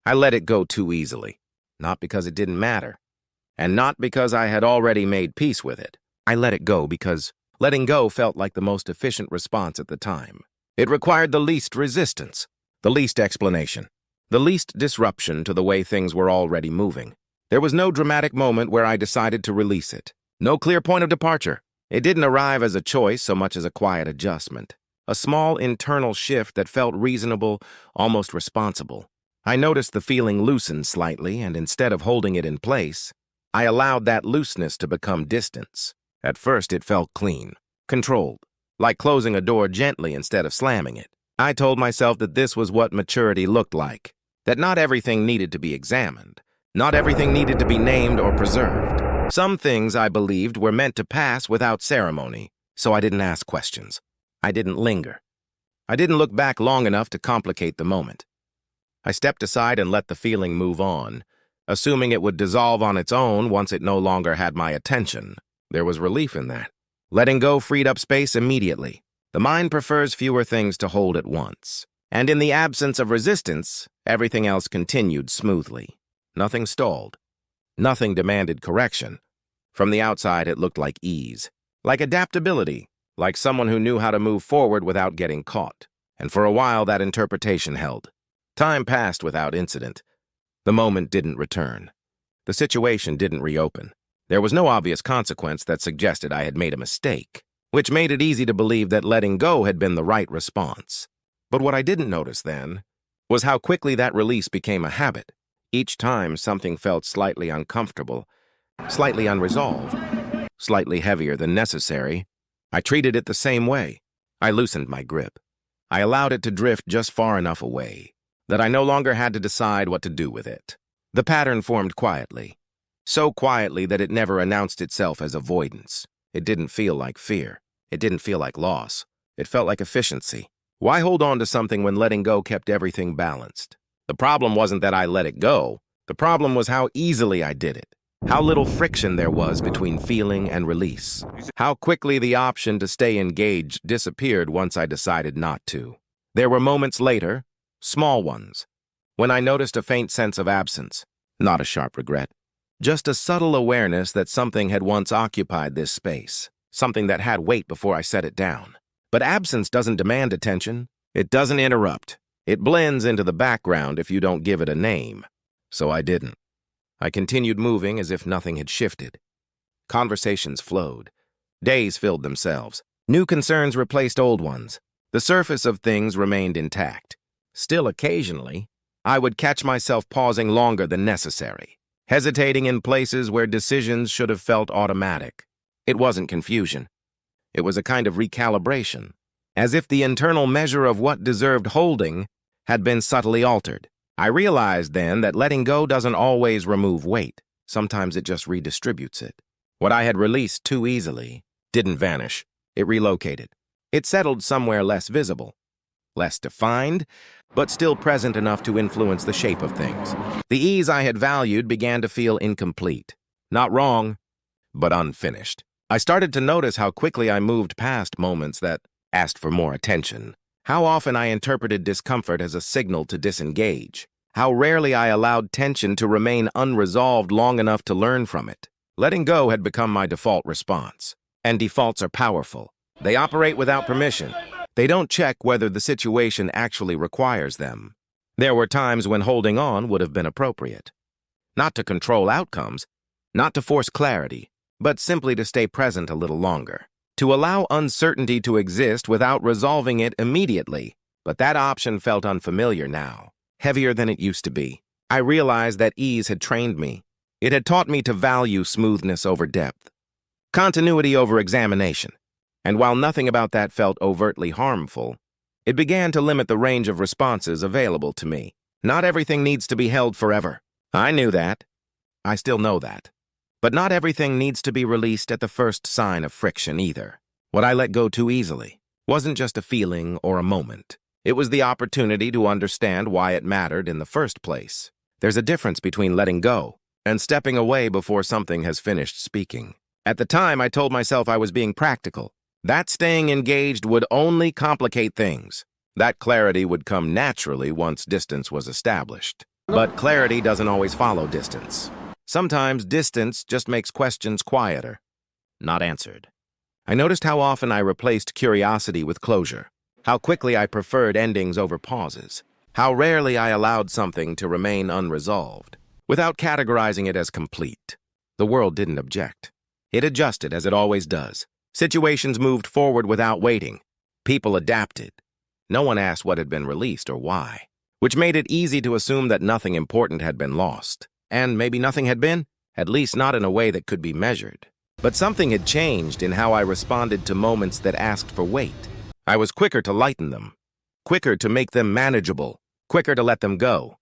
I let it go too easily, not because it didn't matter, and not because I had already made peace with it. I let it go because letting go felt like the most efficient response at the time. It required the least resistance, the least explanation, the least disruption to the way things were already moving. There was no dramatic moment where I decided to release it. No clear point of departure. It didn't arrive as a choice so much as a quiet adjustment. A small internal shift that felt reasonable, almost responsible. I noticed the feeling loosen slightly, and instead of holding it in place, I allowed that looseness to become distance. At first, it felt clean, controlled, like closing a door gently instead of slamming it. I told myself that this was what maturity looked like, that not everything needed to be examined, not everything needed to be named or preserved. Some things, I believed, were meant to pass without ceremony, so I didn't ask questions. I didn't linger. I didn't look back long enough to complicate the moment. I stepped aside and let the feeling move on, assuming it would dissolve on its own once it no longer had my attention. There was relief in that. Letting go freed up space immediately. The mind prefers fewer things to hold at once. And in the absence of resistance, everything else continued smoothly. Nothing stalled. Nothing demanded correction. From the outside, it looked like ease, like adaptability, like someone who knew how to move forward without getting caught. And for a while, that interpretation held. Time passed without incident. The moment didn't return. The situation didn't reopen. There was no obvious consequence that suggested I had made a mistake, which made it easy to believe that letting go had been the right response. But what I didn't notice then was how quickly that release became a habit. Each time something felt slightly uncomfortable, slightly unresolved, slightly heavier than necessary, I treated it the same way. I loosened my grip. I allowed it to drift just far enough away that I no longer had to decide what to do with it. The pattern formed quietly, so quietly that it never announced itself as avoidance. It didn't feel like fear. It didn't feel like loss. It felt like efficiency. Why hold on to something when letting go kept everything balanced? The problem wasn't that I let it go. The problem was how easily I did it. How little friction there was between feeling and release. How quickly the option to stay engaged disappeared once I decided not to. There were moments later, small ones, when I noticed a faint sense of absence. Not a sharp regret. Just a subtle awareness that something had once occupied this space. Something that had weight before I set it down. But absence doesn't demand attention. It doesn't interrupt. It blends into the background if you don't give it a name. So I didn't. I continued moving as if nothing had shifted. Conversations flowed. Days filled themselves. New concerns replaced old ones. The surface of things remained intact. Still occasionally, I would catch myself pausing longer than necessary, hesitating in places where decisions should have felt automatic. It wasn't confusion. It was a kind of recalibration, as if the internal measure of what deserved holding had been subtly altered. I realized then that letting go doesn't always remove weight. Sometimes it just redistributes it. What I had released too easily didn't vanish. It relocated. It settled somewhere less visible, less defined, but still present enough to influence the shape of things. The ease I had valued began to feel incomplete. Not wrong, but unfinished. I started to notice how quickly I moved past moments that asked for more attention. How often I interpreted discomfort as a signal to disengage. How rarely I allowed tension to remain unresolved long enough to learn from it. Letting go had become my default response. And defaults are powerful. They operate without permission. They don't check whether the situation actually requires them. There were times when holding on would have been appropriate. Not to control outcomes, not to force clarity, but simply to stay present a little longer. To allow uncertainty to exist without resolving it immediately. But that option felt unfamiliar now, heavier than it used to be. I realized that ease had trained me. It had taught me to value smoothness over depth, continuity over examination. And while nothing about that felt overtly harmful, it began to limit the range of responses available to me. Not everything needs to be held forever. I knew that. I still know that. But not everything needs to be released at the first sign of friction either. What I let go too easily wasn't just a feeling or a moment. It was the opportunity to understand why it mattered in the first place. There's a difference between letting go and stepping away before something has finished speaking. At the time, I told myself I was being practical. That staying engaged would only complicate things. That clarity would come naturally once distance was established. But clarity doesn't always follow distance. Sometimes distance just makes questions quieter, not answered. I noticed how often I replaced curiosity with closure, how quickly I preferred endings over pauses, how rarely I allowed something to remain unresolved, without categorizing it as complete. The world didn't object. It adjusted as it always does. Situations moved forward without waiting. People adapted. No one asked what had been released or why, which made it easy to assume that nothing important had been lost. And maybe nothing had been, at least not in a way that could be measured. But something had changed in how I responded to moments that asked for weight. I was quicker to lighten them, quicker to make them manageable, quicker to let them go.